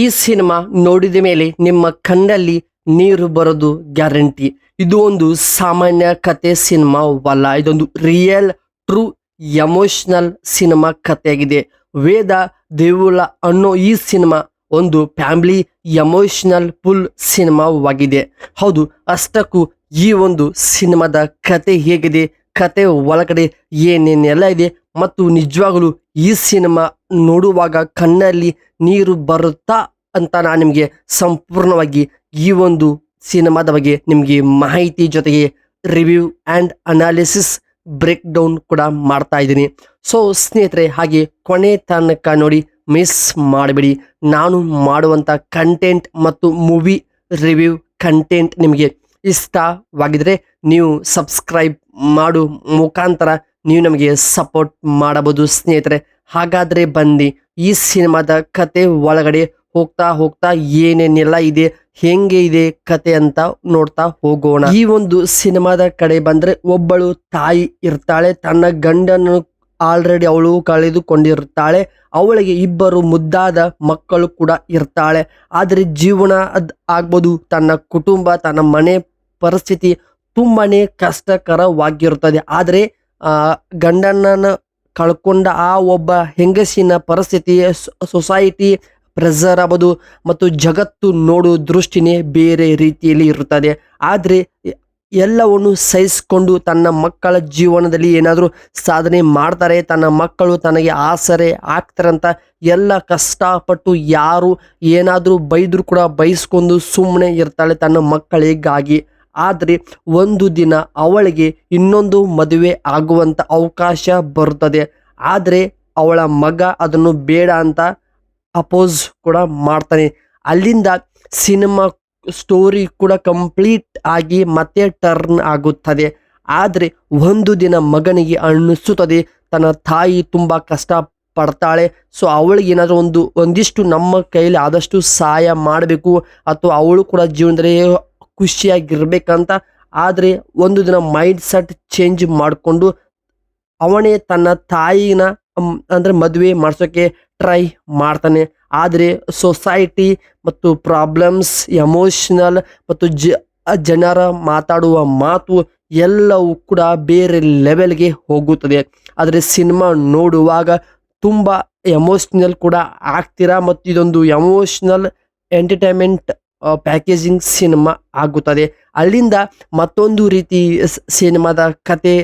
ಈ ಸಿನಿಮಾ ನೋಡಿದ ಮೇಲೆ ನಿಮ್ಮ ಕಣ್ಣಲ್ಲಿ ನೀರು ಬರೋದು ಗ್ಯಾರಂಟಿ. ಇದು ಒಂದು ಸಾಮಾನ್ಯ ಕತೆ ಸಿನಿಮಾವಲ್ಲ, ಇದೊಂದು ರಿಯಲ್ ಟ್ರೂ ಎಮೋಷನಲ್ ಸಿನಿಮಾ ಕಥೆಯಾಗಿದೆ. ವೇದ ದೇವುಲ ಅನ್ನೋ ಈ ಸಿನಿಮಾ ಒಂದು ಫ್ಯಾಮಿಲಿ ಎಮೋಷನಲ್ ಫುಲ್ ಸಿನಿಮಾವಾಗಿದೆ. ಹೌದು, ಅಷ್ಟಕ್ಕೂ ಈ ಒಂದು ಸಿನಿಮಾದ ಕತೆ ಹೇಗಿದೆ, ಕತೆ ಒಳಗಡೆ ಏನೇನೆಲ್ಲ ಇದೆ ಮತ್ತು ನಿಜವಾಗಲೂ ಈ ಸಿನಿಮಾ ನೋಡುವಾಗ ಕಣ್ಣಲ್ಲಿ ನೀರು ಬರುತ್ತಾ ಅಂತ ನಾನು ನಿಮಗೆ ಸಂಪೂರ್ಣವಾಗಿ ಈ ಒಂದು ಸಿನಿಮಾದ ಬಗ್ಗೆ ನಿಮಗೆ ಮಾಹಿತಿ ಜೊತೆಗೆ review and analysis break down ಕೂಡ ಮಾಡ್ತಾ ಇದ್ದೀನಿ. ಸೊ ಸ್ನೇಹಿತರೆ, ಹಾಗೆ ಕೊನೆ ತನಕ ನೋಡಿ, ಮಿಸ್ ಮಾಡಬೇಡಿ. ನಾನು ಮಾಡುವಂಥ ಕಂಟೆಂಟ್ ಮತ್ತು ಮೂವಿ ರಿವ್ಯೂ ಕಂಟೆಂಟ್ ನಿಮಗೆ ಇಷ್ಟವಾಗಿದ್ರೆ ನೀವು ಸಬ್ಸ್ಕ್ರೈಬ್ ಮಾಡೋ ಮುಖಾಂತರ ನೀವು ನಮಗೆ ಸಪೋರ್ಟ್ ಮಾಡಬಹುದು ಸ್ನೇಹಿತರೆ. ಹಾಗಾದರೆ ಬನ್ನಿ ಈ ಸಿನಿಮಾದ ಕತೆ ಒಳಗಡೆ ಹೋಗ್ತಾ ಹೋಗ್ತಾ ಏನೇನೆಲ್ಲ ಇದೆ, ಹೆಂಗೆ ಇದೆ ಕತೆ ಅಂತ ನೋಡ್ತಾ ಹೋಗೋಣ. ಈ ಒಂದು ಸಿನಿಮಾದ ಕಡೆ ಬಂದ್ರೆ, ಒಬ್ಬಳು ತಾಯಿ ಇರ್ತಾಳೆ, ತನ್ನ ಗಂಡನ್ನು ಆಲ್ರೆಡಿ ಅವಳು ಕಳೆದುಕೊಂಡಿರ್ತಾಳೆ. ಅವಳಿಗೆ ಇಬ್ಬರು ಮುದ್ದಾದ ಮಕ್ಕಳು ಕೂಡ ಇರ್ತಾಳೆ. ಆದರೆ ಜೀವನ ಆಗ್ಬೋದು, ತನ್ನ ಕುಟುಂಬ, ತನ್ನ ಮನೆ ಪರಿಸ್ಥಿತಿ ತುಂಬಾನೇ ಕಷ್ಟಕರವಾಗಿರುತ್ತದೆ. ಆದರೆ ಗಂಡನನ್ನು ಕಳ್ಕೊಂಡ ಆ ಒಬ್ಬ ಹೆಂಗಸಿನ ಪರಿಸ್ಥಿತಿ, ಸೊಸೈಟಿ ಪ್ರೆಷರ್ ಆಗೋದು ಮತ್ತು ಜಗತ್ತು ನೋಡೋ ದೃಷ್ಟಿನೇ ಬೇರೆ ರೀತಿಯಲ್ಲಿ ಇರುತ್ತದೆ. ಆದರೆ ಎಲ್ಲವನ್ನು ಸಹಿಸಿಕೊಂಡು ತನ್ನ ಮಕ್ಕಳ ಜೀವನದಲ್ಲಿ ಏನಾದರೂ ಸಾಧನೆ ಮಾಡ್ತಾರೆ, ತನ್ನ ಮಕ್ಕಳು ತನಗೆ ಆಸರೆ ಆಗ್ತಾರಂತ ಎಲ್ಲ ಕಷ್ಟಪಟ್ಟು ಯಾರು ಏನಾದರೂ ಬೈದರೂ ಕೂಡ ಬೈಸ್ಕೊಂಡು ಸುಮ್ಮನೆ ಇರ್ತಾಳೆ ತನ್ನ ಮಕ್ಕಳಿಗಾಗಿ. ಆದರೆ ಒಂದು ದಿನ ಅವಳಿಗೆ ಇನ್ನೊಂದು ಮದುವೆ ಆಗುವಂಥ ಅವಕಾಶ ಬರುತ್ತದೆ. ಆದರೆ ಅವಳ ಮಗ ಅದನ್ನು ಬೇಡ ಅಂತ ಅಪೋಸ್ ಕೂಡ ಮಾಡ್ತಾನೆ. ಅಲ್ಲಿಂದ ಸಿನಿಮಾ ಸ್ಟೋರಿ ಕೂಡ ಕಂಪ್ಲೀಟ್ ಆಗಿ ಮತ್ತೆ ಟರ್ನ್ ಆಗುತ್ತದೆ. ಆದರೆ ಒಂದು ದಿನ ಮಗನಿಗೆ ಅನ್ನಿಸುತ್ತದೆ ತನ್ನ ತಾಯಿ ತುಂಬ ಕಷ್ಟ ಪಡ್ತಾಳೆ, ಸೊ ಅವಳಿಗೆ ಏನಾದರೂ ಒಂದಿಷ್ಟು ನಮ್ಮ ಕೈಲಿ ಆದಷ್ಟು ಸಹಾಯ ಮಾಡಬೇಕು ಅಥವಾ ಅವಳು ಕೂಡ ಜೀವನದಲ್ಲಿ ಖುಷಿಯಾಗಿರ್ಬೇಕಂತ. ಆದರೆ ಒಂದು ದಿನ ಮೈಂಡ್ ಸೆಟ್ ಚೇಂಜ್ ಮಾಡಿಕೊಂಡು ಅವನೇ ತನ್ನ ತಾಯಿನ ಅಂದರೆ ಮದುವೆ ಮಾಡಿಸೋಕ್ಕೆ ಟ್ರೈ ಮಾಡ್ತಾನೆ. ಆದರೆ ಸೊಸೈಟಿ ಮತ್ತು ಪ್ರಾಬ್ಲಮ್ಸ್, ಎಮೋಷನಲ್ ಮತ್ತು ಜನರ ಮಾತಾಡುವ ಮಾತು ಎಲ್ಲವೂ ಕೂಡ ಬೇರೆ ಲೆವೆಲ್ಗೆ ಹೋಗುತ್ತದೆ. ಆದರೆ ಸಿನಿಮಾ ನೋಡುವಾಗ ತುಂಬ ಎಮೋಷ್ನಲ್ ಕೂಡ ಆಗ್ತೀರಾ ಮತ್ತು ಇದೊಂದು ಎಮೋಷ್ನಲ್ ಎಂಟರ್ಟೈನ್ಮೆಂಟ್ ಪ್ಯಾಕೇಜಿಂಗ್ ಸಿನಿಮಾ ಆಗುತ್ತದೆ. ಅಲ್ಲಿಂದ ಮತ್ತೊಂದು ರೀತಿ ಸಿನಿಮಾದ ಕತೆ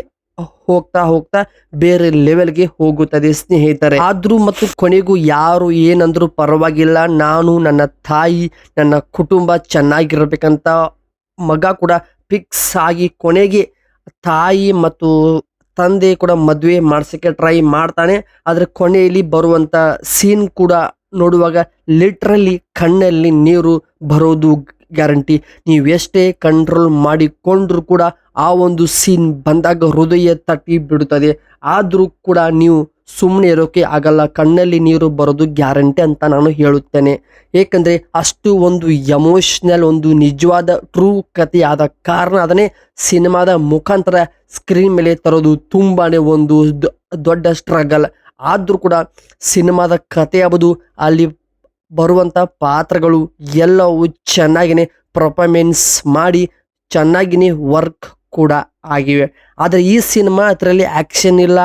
ಹೋಗ್ತಾ ಹೋಗ್ತಾ ಬೇರೆ ಲೆವೆಲ್ಗೆ ಹೋಗುತ್ತದೆ ಸ್ನೇಹಿತರೆ. ಆದ್ರೂ ಮತ್ತು ಕೊನೆಗೂ ಯಾರು ಏನಂದ್ರೂ ಪರವಾಗಿಲ್ಲ, ನಾನು ನನ್ನ ತಾಯಿ ನನ್ನ ಕುಟುಂಬ ಚೆನ್ನಾಗಿರ್ಬೇಕಂತ ಮಗ ಕೂಡ ಫಿಕ್ಸ್ ಆಗಿ ಕೊನೆಗೆ ತಾಯಿ ಮತ್ತು ತಂದೆ ಕೂಡ ಮದುವೆ ಮಾಡ್ಸೋಕ್ಕೆ ಟ್ರೈ ಮಾಡ್ತಾನೆ. ಆದರೆ ಕೊನೆಯಲ್ಲಿ ಬರುವಂಥ ಸೀನ್ ಕೂಡ ನೋಡುವಾಗ ಲಿಟ್ರಲಿ ಕಣ್ಣಲ್ಲಿ ನೀರು ಬರೋದು ಗ್ಯಾರಂಟಿ. ನೀವು ಎಷ್ಟೇ ಕಂಟ್ರೋಲ್ ಮಾಡಿಕೊಂಡ್ರೂ ಕೂಡ ಆ ಒಂದು ಸೀನ್ ಬಂದಾಗ ಹೃದಯ ತಟ್ಟಿ ಬಿಡುತ್ತದೆ. ಆದರೂ ಕೂಡ ನೀವು ಸುಮ್ಮನೆ ಇರೋಕೆ ಆಗಲ್ಲ, ಕಣ್ಣಲ್ಲಿ ನೀರು ಬರೋದು ಗ್ಯಾರಂಟಿ ಅಂತ ನಾನು ಹೇಳುತ್ತೇನೆ. ಏಕೆಂದರೆ ಅಷ್ಟು ಒಂದು ಎಮೋಷ್ನಲ್, ಒಂದು ನಿಜವಾದ ಟ್ರೂ ಕಥೆಯಾದ ಕಾರಣ ಅದನ್ನೇ ಸಿನಿಮಾದ ಮುಖಾಂತರ ಸ್ಕ್ರೀನ್ ಮೇಲೆ ತರೋದು ತುಂಬಾ ಒಂದು ದೊಡ್ಡ ಸ್ಟ್ರಗಲ್. ಆದರೂ ಕೂಡ ಸಿನಿಮಾದ ಕಥೆ ಯಾವುದು, ಅಲ್ಲಿ ಬರುವಂಥ ಪಾತ್ರಗಳು ಎಲ್ಲವೂ ಚೆನ್ನಾಗಿಯೇ ಪರ್ಫಾರ್ಮೆನ್ಸ್ ಮಾಡಿ ಚೆನ್ನಾಗಿಯೇ ವರ್ಕ್ ಕೂಡ ಆಗಿವೆ. ಆದರೆ ಈ ಸಿನಿಮಾ ಅದರಲ್ಲಿ ಆ್ಯಕ್ಷನ್ ಇಲ್ಲ,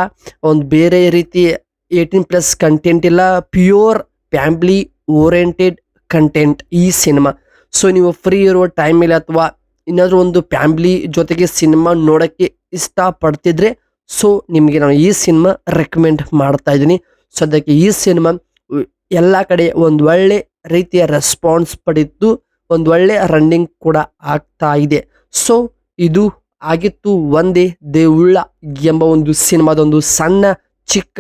ಒಂದು ಬೇರೆ ರೀತಿ 18+ ಕಂಟೆಂಟ್ ಇಲ್ಲ, ಪ್ಯೂರ್ ಫ್ಯಾಮಿಲಿ ಓರಿಯೆಂಟೆಡ್ ಕಂಟೆಂಟ್ ಈ ಸಿನಿಮಾ. ಸೊ ನೀವು ಫ್ರೀ ಇರುವ ಟೈಮಲ್ಲಿ ಅಥವಾ ಏನಾದರೂ ಒಂದು ಫ್ಯಾಮಿಲಿ ಜೊತೆಗೆ ಸಿನಿಮಾ ನೋಡೋಕ್ಕೆ ಇಷ್ಟಪಡ್ತಿದ್ರೆ ಸೊ ನಿಮಗೆ ನಾನು ಈ ಸಿನಿಮಾ ರೆಕಮೆಂಡ್ ಮಾಡ್ತಾ ಇದ್ದೀನಿ. ಸದ್ಯಕ್ಕೆ ಈ ಸಿನಿಮಾ ಎಲ್ಲ ಕಡೆ ಒಂದು ಒಳ್ಳೆ ರೀತಿಯ ರೆಸ್ಪಾನ್ಸ್ ಪಡೆದು ಒಂದು ಒಳ್ಳೆ ರನ್ನಿಂಗ್ ಕೂಡ ಆಗ್ತಾ ಇದೆ. ಸೊ ಇದು ಆಗಿತ್ತು ಒಂದೇ ದೇವುಳ್ಳ ಎಂಬ ಒಂದು ಸಿನಿಮಾದೊಂದು ಸಣ್ಣ ಚಿಕ್ಕ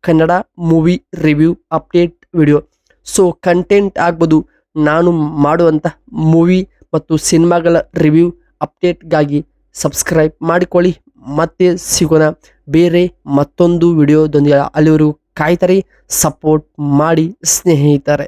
Kannada movie review update video. So content ಆಗ್ಬೋದು, ನಾನು ಮಾಡುವಂಥ ಮೂವಿ ಮತ್ತು ಸಿನಿಮಾಗಳ ರಿವ್ಯೂ ಅಪ್ಡೇಟ್ಗಾಗಿ ಸಬ್ಸ್ಕ್ರೈಬ್ ಮಾಡಿಕೊಳ್ಳಿ. ಮತ್ತೆ ಸಿಗೋಣ ಬೇರೆ ಮತ್ತೊಂದು ವಿಡಿಯೋದೊಂದಿಗೆ. ಅಲ್ಲಿವರೆಗೂ ಕಾಯ್ತಾರೆ, ಸಪೋರ್ಟ್ ಮಾಡಿ ಸ್ನೇಹಿತರೆ.